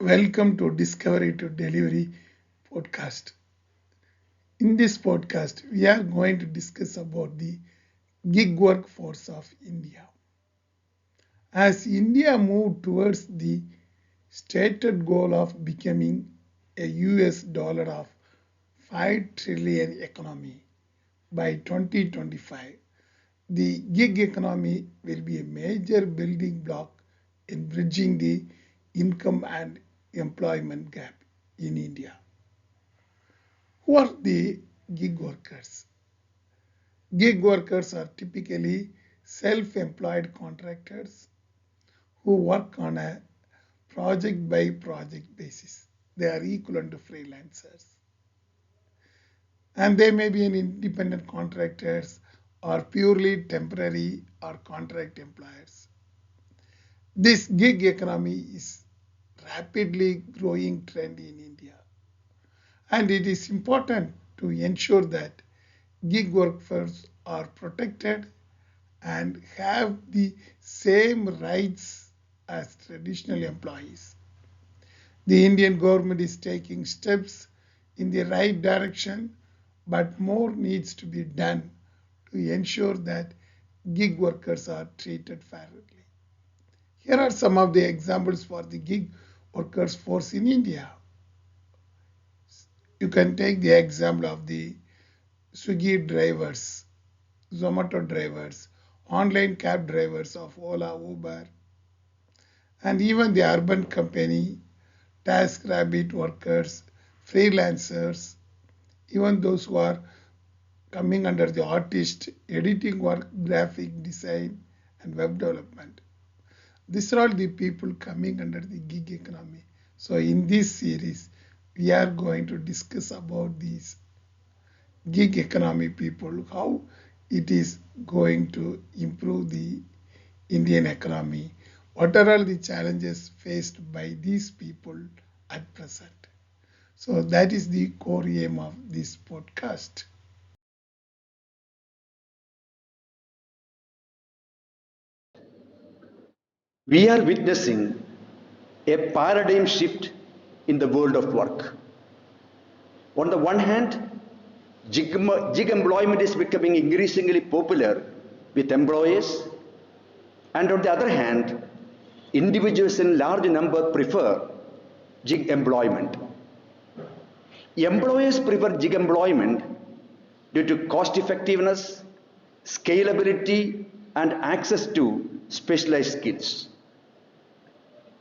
Welcome to Discovery to Delivery podcast. In this podcast, we are going to discuss about the gig workforce of India. As India moved towards the stated goal of becoming a US dollar of 5 trillion economy by 2025, the gig economy will be a major building block in bridging the income and employment gap in India. Who are the gig workers? Gig workers are typically self employed contractors who work on a project by project basis. They are equivalent to freelancers. And they may be an independent contractors or purely temporary or contract employers. This gig economy is rapidly growing trend in India. And it is important to ensure that gig workers are protected and have the same rights as traditional employees. The Indian government is taking steps in the right direction, but more needs to be done to ensure that gig workers are treated fairly. Here are some of the examples for the gig workers force in India. You can take the example of the Swiggy drivers, Zomato drivers, online cab drivers of Ola, Uber, and even the urban company, TaskRabbit workers, freelancers, even those who are coming under the artist, editing work, graphic design, and web development. These are all the people coming under the gig economy. So in this series, we are going to discuss about these gig economy people, how it is going to improve the Indian economy, what are all the challenges faced by these people at present. So that is the core aim of this podcast. We are witnessing a paradigm shift in the world of work. On the one hand, gig employment is becoming increasingly popular with employers, and on the other hand, individuals in large number prefer gig employment. Employers prefer gig employment due to cost effectiveness, scalability, and access to specialized skills.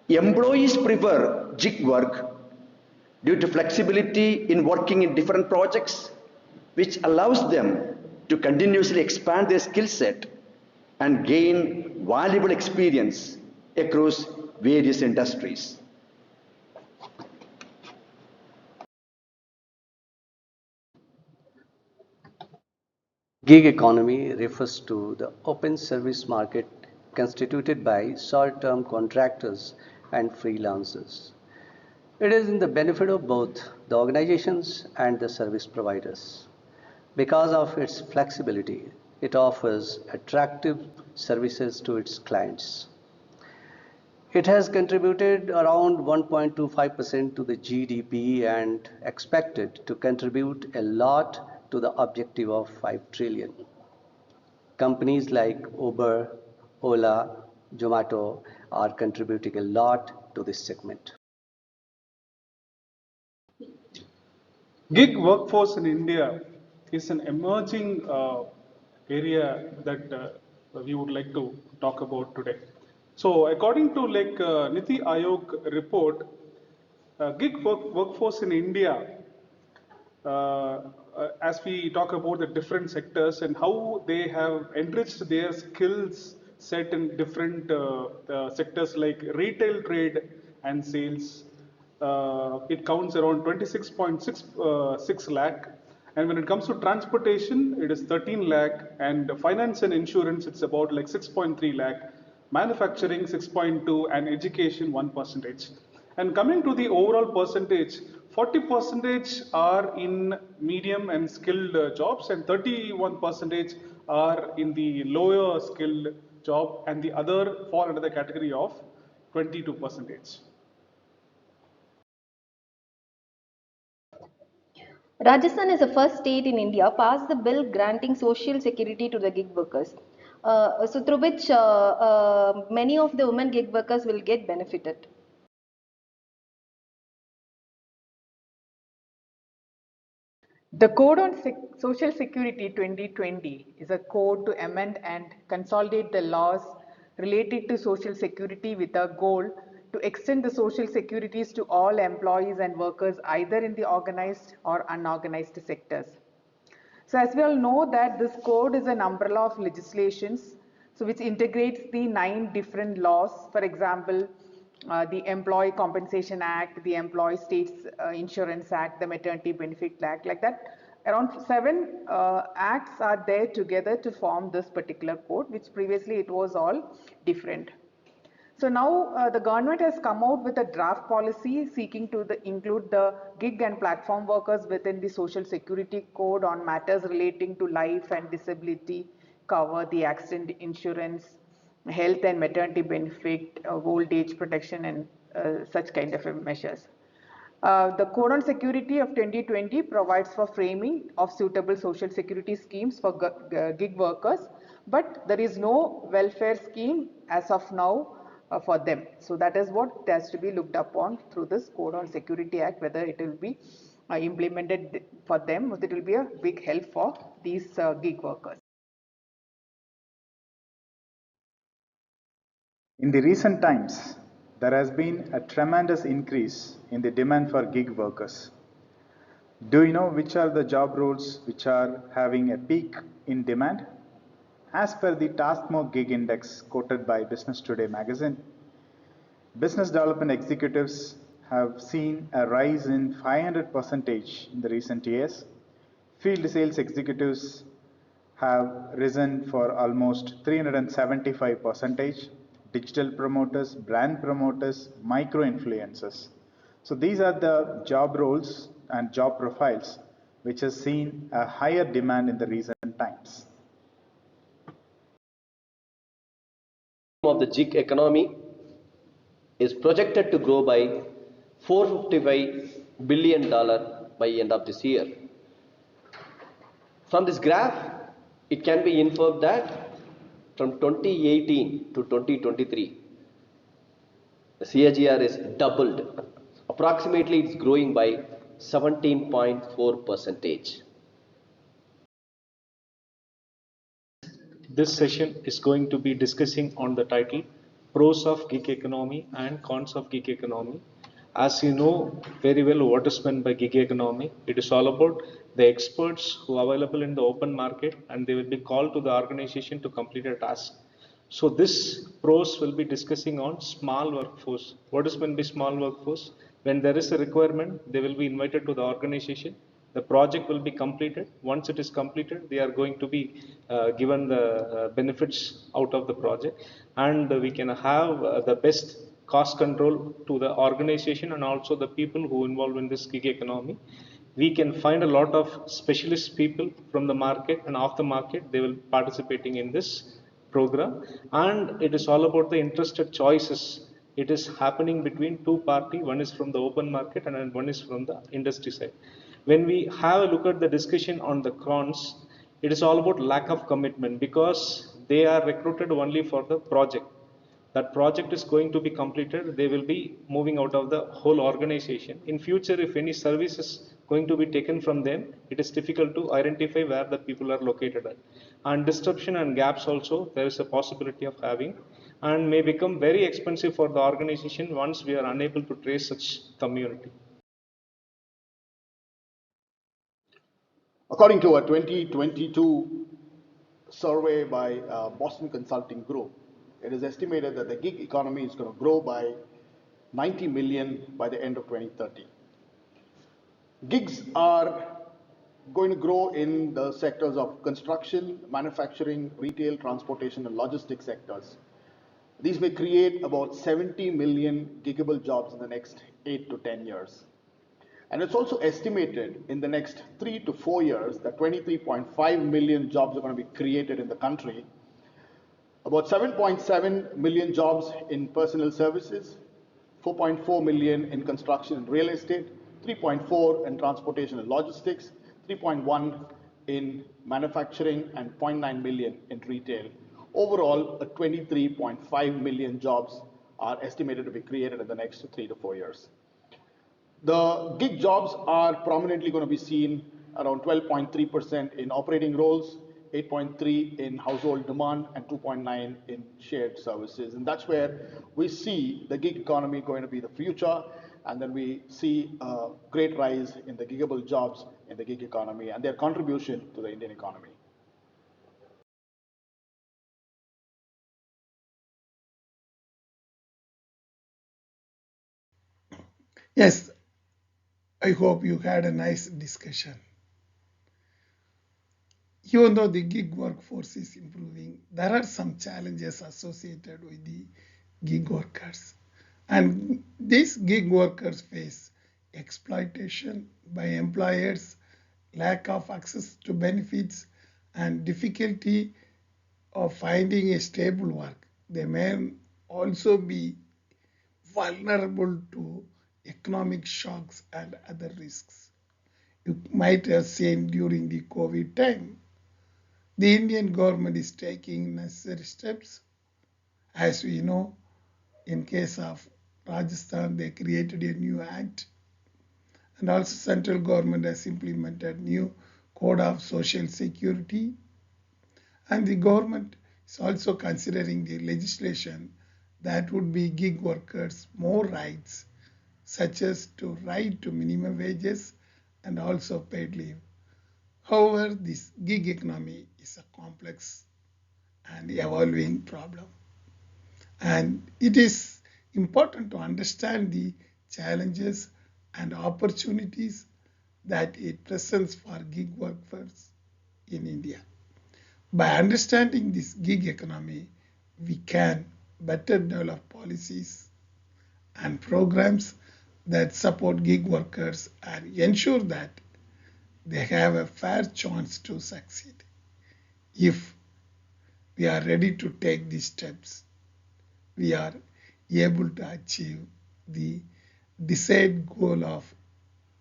Employees prefer gig work due to flexibility in working in different projects, which allows them to continuously expand their skill set and gain valuable experience across various industries. Gig economy refers to the open service market constituted by short term contractors and freelancers. It is in the benefit of both the organizations and the service providers. Because of its flexibility, it offers attractive services to its clients. It has contributed around 1.25% to the GDP and expected to contribute a lot to the objective of 5 trillion. Companies like Uber, Ola, Zomato are contributing a lot to this segment. Gig workforce in India is an emerging area that we would like to talk about today. So, according to Niti Aayog report, workforce in India, as we talk about the different sectors and how they have enriched their skills set in different sectors like retail, trade, and sales. It counts around 26.6 lakh. And when it comes to transportation, it is 13 lakh. And finance and insurance, it's about like 6.3 lakh. Manufacturing, 6.2, and education, 1%. And coming to the overall percentage, 40% are in medium and skilled jobs, and 31% are in the lower skilled job, and the other fall under the category of 22%. Rajasthan is the first state in India passed the bill granting social security to the gig workers. So through which many of the women gig workers will get benefited. The Code on Social Security 2020 is a code to amend and consolidate the laws related to Social Security with a goal to extend the Social Securities to all employees and workers either in the organized or unorganized sectors. So as we all know that this code is an umbrella of legislations, so which integrates the 9 different laws, for example, the Employee Compensation Act, the Employee States Insurance Act, the Maternity Benefit Act, like that. Around 7 acts are there together to form this particular code, which previously it was all different. So now the government has come out with a draft policy seeking to include the gig and platform workers within the Social Security Code on matters relating to life and disability cover, the accident insurance, health and maternity benefit, old age protection, and such kind of measures. The Code on Security of 2020 provides for framing of suitable social security schemes for gig workers, but there is no welfare scheme as of now for them. So that is what has to be looked upon through this Code on Security Act, whether it will be implemented for them, or it will be a big help for these gig workers. In the recent times, there has been a tremendous increase in the demand for gig workers. Do you know which are the job roles which are having a peak in demand? As per the Taskmore Gig Index quoted by Business Today magazine, business development executives have seen a rise in 500% in the recent years. Field sales executives have risen for almost 375%. Digital promoters, brand promoters, micro influencers. So these are the job roles and job profiles which has seen a higher demand in the recent times. Of the gig economy is projected to grow by $455 billion by end of this year. From this graph, it can be inferred that from 2018 to 2023, the CAGR is doubled. Approximately, it's growing by 17.4%. This session is going to be discussing on the title Pros of Gig Economy and Cons of Gig Economy. As you know very well what is meant by gig economy, it is all about the experts who are available in the open market and they will be called to the organization to complete a task. So this pros will be discussing on small workforce. What is meant by small workforce? When there is a requirement, they will be invited to the organization. The project will be completed. Once it is completed, they are going to be given the benefits out of the project, and we can have the best cost control to the organization and also the people who involved in this gig economy. We can find a lot of specialist people from the market and off the market. They will participating in this program, and it is all about the interested choices. It is happening between two party. One is from the open market and one is from the industry side. When we have a look at the discussion on the cons, it is all about lack of commitment because they are recruited only for the project. That project is going to be completed, they will be moving out of the whole organization. In future, if any service is going to be taken from them, it is difficult to identify where the people are located at. And disruption and gaps also, there is a possibility of having, and may become very expensive for the organization once we are unable to trace such community. According to a 2022 survey by Boston Consulting Group, it is estimated that the gig economy is going to grow by 90 million by the end of 2030. Gigs are going to grow in the sectors of construction, manufacturing, retail, transportation, and logistics sectors. These may create about 70 million gigable jobs in the next 8 to 10 years. And it's also estimated in the next 3 to 4 years that 23.5 million jobs are going to be created in the country. About 7.7 million jobs in personal services, 4.4 million in construction and real estate, 3.4 in transportation and logistics, 3.1 in manufacturing, and 0.9 million in retail. Overall, 23.5 million jobs are estimated to be created in the next 3 to 4 years. The gig jobs are prominently going to be seen around 12.3% in operating roles, 8.3 in household demand, and 2.9 in shared services. And that's where we see the gig economy going to be the future. And then we see a great rise in the gigable jobs in the gig economy and their contribution to the Indian economy. Yes, I hope you had a nice discussion. Even though the gig workforce is improving, there are some challenges associated with the gig workers. And these gig workers face exploitation by employers, lack of access to benefits, and difficulty of finding a stable work. They may also be vulnerable to economic shocks and other risks. You might have seen during the COVID time, the Indian government is taking necessary steps. As we know, in case of Rajasthan, they created a new act, and also central government has implemented new code of social security, and the government is also considering the legislation that would be gig workers more rights, such as to right to minimum wages and also paid leave. However, this gig economy is a complex and evolving problem. And it is important to understand the challenges and opportunities that it presents for gig workers in India. By understanding this gig economy, we can better develop policies and programs that support gig workers and ensure that they have a fair chance to succeed. If we are ready to take these steps, we are able to achieve the desired goal of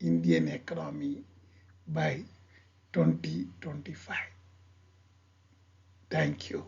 Indian economy by 2025. Thank you.